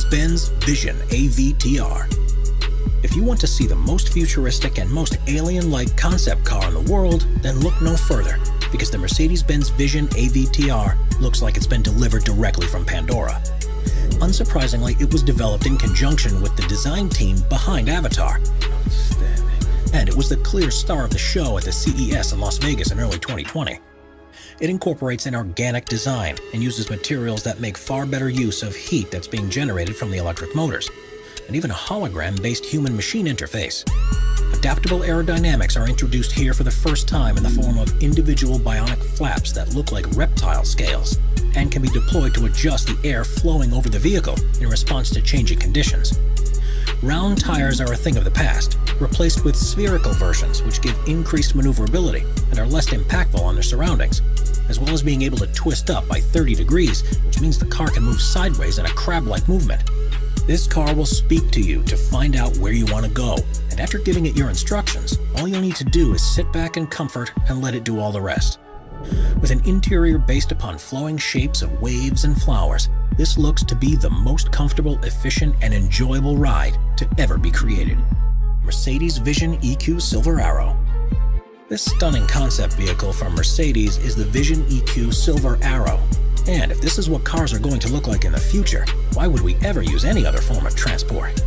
Mercedes-Benz Vision AVTR. If you want to see the most futuristic and most alien-like concept car in the world, then look no further, because the Mercedes-Benz Vision AVTR looks like it's been delivered directly from Pandora. Unsurprisingly, it was developed in conjunction with the design team behind Avatar. And it was the clear star of the show at the CES in Las Vegas in early 2020. It incorporates an organic design and uses materials that make far better use of heat that's being generated from the electric motors, and even a hologram-based human-machine interface. Adaptable aerodynamics are introduced here for the first time in the form of individual bionic flaps that look like reptile scales, and can be deployed to adjust the air flowing over the vehicle in response to changing conditions. Round tires are a thing of the past, replaced with spherical versions which give increased maneuverability and are less impactful on their surroundings, as well as being able to twist up by 30 degrees, which means the car can move sideways in a crab-like movement. This car will speak to you to find out where you want to go, and after giving it your instructions, all you'll need to do is sit back in comfort and let it do all the rest. With an interior based upon flowing shapes of waves and flowers, this looks to be the most comfortable, efficient, and enjoyable ride to ever be created. Mercedes Vision EQ Silver Arrow. This stunning concept vehicle from Mercedes is the Vision EQ Silver Arrow. And if this is what cars are going to look like in the future, why would we ever use any other form of transport?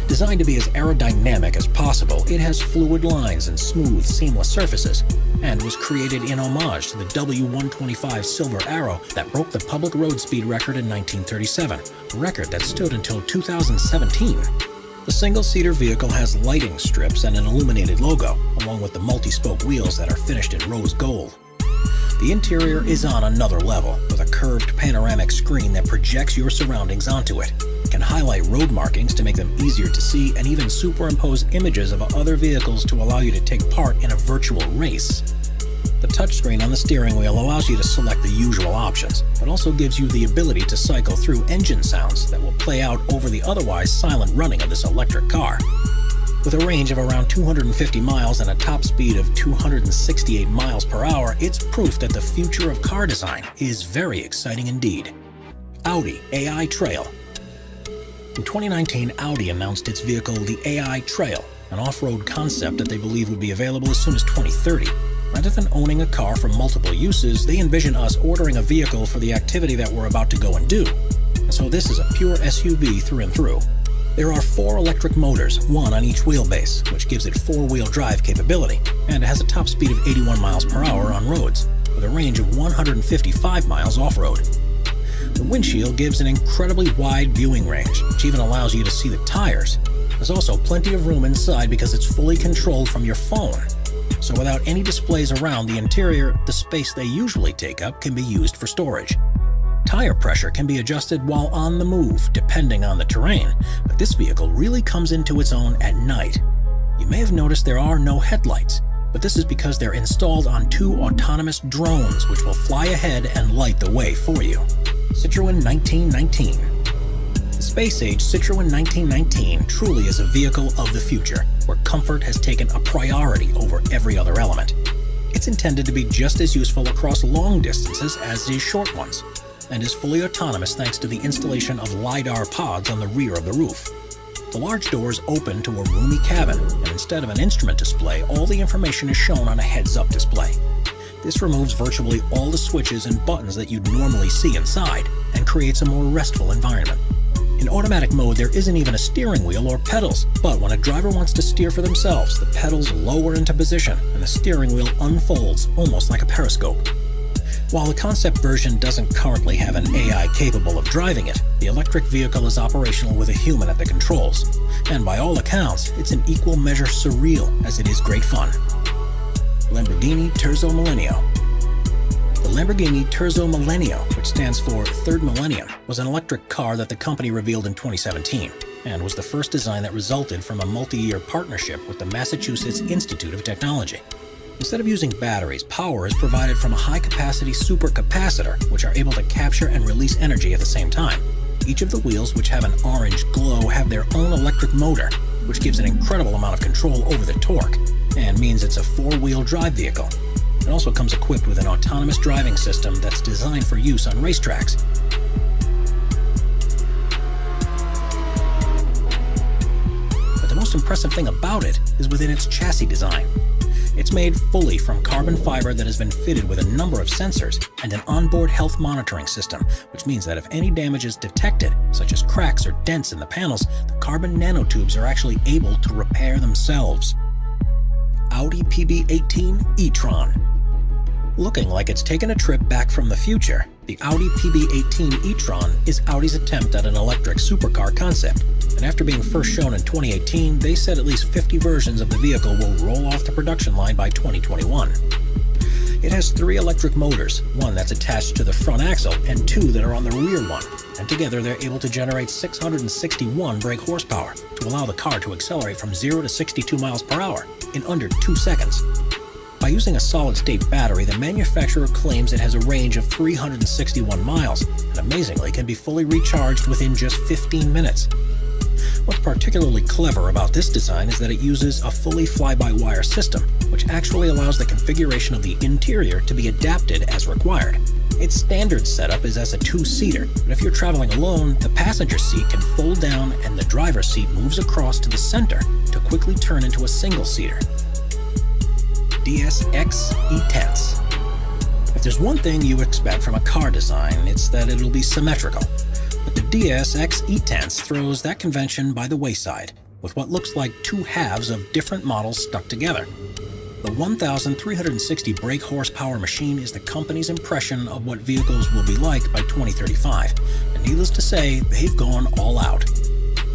Designed to be as aerodynamic as possible, it has fluid lines and smooth, seamless surfaces, and was created in homage to the W125 Silver Arrow that broke the public road speed record in 1937, a record that stood until 2017. The single-seater vehicle has lighting strips and an illuminated logo, along with the multi-spoke wheels that are finished in rose gold. The interior is on another level, with a curved panoramic screen that projects your surroundings onto it. It can highlight road markings to make them easier to see, and even superimpose images of other vehicles to allow you to take part in a virtual race. The touchscreen on the steering wheel allows you to select the usual options, but also gives you the ability to cycle through engine sounds that will play out over the otherwise silent running of this electric car. With a range of around 250 miles and a top speed of 268 miles per hour, it's proof that the future of car design is very exciting indeed. Audi AI Trail. In 2019, Audi announced its vehicle, the AI Trail, an off-road concept that they believe would be available as soon as 2030. Rather than owning a car for multiple uses, they envision us ordering a vehicle for the activity that we're about to go and do. And so this is a pure SUV through and through. There are 4 electric motors, one on each wheelbase, which gives it 4-wheel drive capability, and it has a top speed of 81 miles per hour on roads, with a range of 155 miles off-road. The windshield gives an incredibly wide viewing range, which even allows you to see the tires. There's also plenty of room inside because it's fully controlled from your phone. So without any displays around the interior, the space they usually take up can be used for storage. Tire pressure can be adjusted while on the move, depending on the terrain, but this vehicle really comes into its own at night. You may have noticed there are no headlights, but this is because they're installed on 2 autonomous drones which will fly ahead and light the way for you. Citroën 1919. The space-age Citroën 1919 truly is a vehicle of the future, where comfort has taken a priority over every other element. It's intended to be just as useful across long distances as these short ones, and is fully autonomous thanks to the installation of LiDAR pods on the rear of the roof. The large doors open to a roomy cabin, and instead of an instrument display, all the information is shown on a heads-up display. This removes virtually all the switches and buttons that you'd normally see inside, and creates a more restful environment. In automatic mode, there isn't even a steering wheel or pedals, but when a driver wants to steer for themselves, the pedals lower into position, and the steering wheel unfolds almost like a periscope. While the concept version doesn't currently have an AI capable of driving it, the electric vehicle is operational with a human at the controls. And by all accounts, it's in equal measure surreal as it is great fun. Lamborghini Terzo Millennio. The Lamborghini Terzo Millennio, which stands for Third Millennium, was an electric car that the company revealed in 2017, and was the first design that resulted from a multi-year partnership with the Massachusetts Institute of Technology. Instead of using batteries, power is provided from a high-capacity supercapacitor, which are able to capture and release energy at the same time. Each of the wheels, which have an orange glow, have their own electric motor, which gives an incredible amount of control over the torque, and means it's a 4-wheel drive vehicle. It also comes equipped with an autonomous driving system that's designed for use on racetracks. most impressive thing about it is within its chassis design. It's made fully from carbon fiber that has been fitted with a number of sensors and an onboard health monitoring system, which means that if any damage is detected, such as cracks or dents in the panels, the carbon nanotubes are actually able to repair themselves. Audi PB18 e-tron. Looking like it's taken a trip back from the future, the Audi PB18 e-tron is Audi's attempt at an electric supercar concept. And after being first shown in 2018, they said at least 50 versions of the vehicle will roll off the production line by 2021. It has 3 electric motors, one that's attached to the front axle and 2 that are on the rear one. And together they're able to generate 661 brake horsepower to allow the car to accelerate from 0 to 62 miles per hour in under 2 seconds. By using a solid-state battery, the manufacturer claims it has a range of 361 miles, and amazingly can be fully recharged within just 15 minutes. What's particularly clever about this design is that it uses a fully fly-by-wire system, which actually allows the configuration of the interior to be adapted as required. Its standard setup is as a 2-seater, but if you're traveling alone, the passenger seat can fold down and the driver's seat moves across to the center to quickly turn into a single-seater. DS-X E-Tense. If there's one thing you expect from a car design, it's that it'll be symmetrical. But the DS-X E-Tense throws that convention by the wayside, with what looks like 2 halves of different models stuck together. The 1,360 brake horsepower machine is the company's impression of what vehicles will be like by 2035, and needless to say, they've gone all out.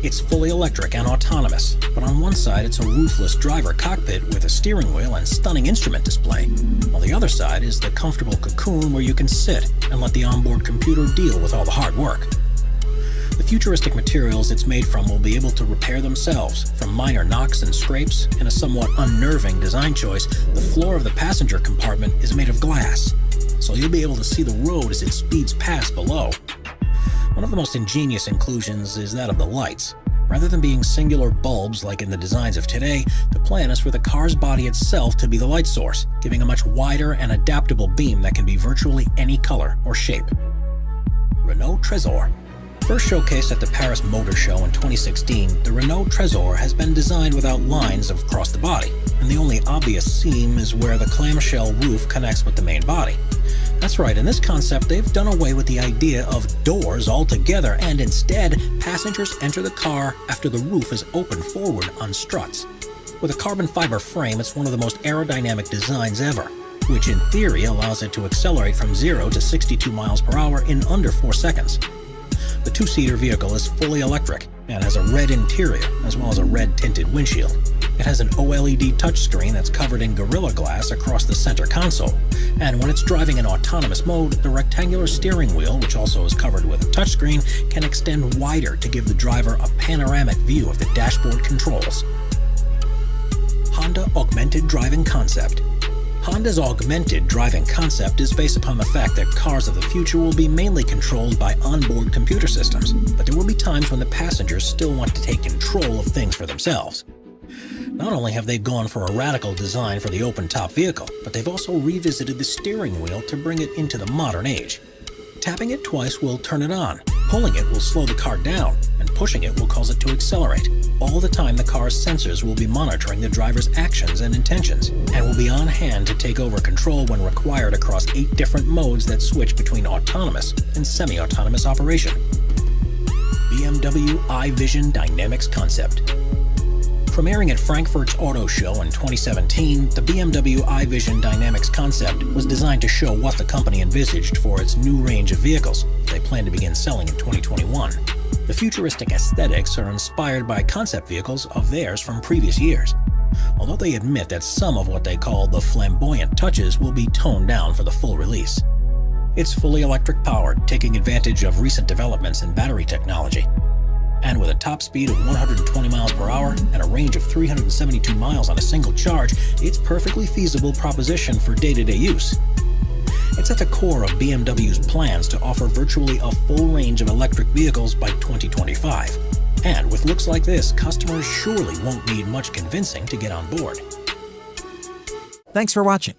It's fully electric and autonomous, but on one side it's a roofless driver cockpit with a steering wheel and stunning instrument display, while the other side is the comfortable cocoon where you can sit and let the onboard computer deal with all the hard work. The futuristic materials it's made from will be able to repair themselves, from minor knocks and scrapes. In a somewhat unnerving design choice, the floor of the passenger compartment is made of glass, so you'll be able to see the road as it speeds past below. One of the most ingenious inclusions is that of the lights. Rather than being singular bulbs like in the designs of today, the plan is for the car's body itself to be the light source, giving a much wider and adaptable beam that can be virtually any color or shape. Renault Trésor. First showcased at the Paris Motor Show in 2016, the Renault Trésor has been designed without lines across the body, and the only obvious seam is where the clamshell roof connects with the main body. That's right, in this concept they've done away with the idea of doors altogether, and instead, passengers enter the car after the roof is opened forward on struts. With a carbon fiber frame, it's one of the most aerodynamic designs ever, which in theory allows it to accelerate from 0 to 62 miles per hour in under 4 seconds. The 2-seater vehicle is fully electric and has a red interior as well as a red tinted windshield. It has an OLED touchscreen that's covered in Gorilla Glass across the center console, and when it's driving in autonomous mode, the rectangular steering wheel, which also is covered with a touchscreen, can extend wider to give the driver a panoramic view of the dashboard controls. Honda Augmented Driving Concept. Honda's augmented driving concept is based upon the fact that cars of the future will be mainly controlled by onboard computer systems, but there will be times when the passengers still want to take control of things for themselves. Not only have they gone for a radical design for the open-top vehicle, but they've also revisited the steering wheel to bring it into the modern age. Tapping it twice will turn it on, pulling it will slow the car down, and pushing it will cause it to accelerate. All the time the car's sensors will be monitoring the driver's actions and intentions, and will be on hand to take over control when required across 8 different modes that switch between autonomous and semi-autonomous operation. BMW iVision Dynamics Concept. Premiering at Frankfurt's Auto Show in 2017, the BMW iVision Dynamics concept was designed to show what the company envisaged for its new range of vehicles they plan to begin selling in 2021. The futuristic aesthetics are inspired by concept vehicles of theirs from previous years, although they admit that some of what they call the flamboyant touches will be toned down for the full release. It's fully electric powered, taking advantage of recent developments in battery technology. And with a top speed of 120 miles per hour and a range of 372 miles on a single charge, it's a perfectly feasible proposition for day-to-day use. It's at the core of BMW's plans to offer virtually a full range of electric vehicles by 2025. And with looks like this, customers surely won't need much convincing to get on board. Thanks for watching.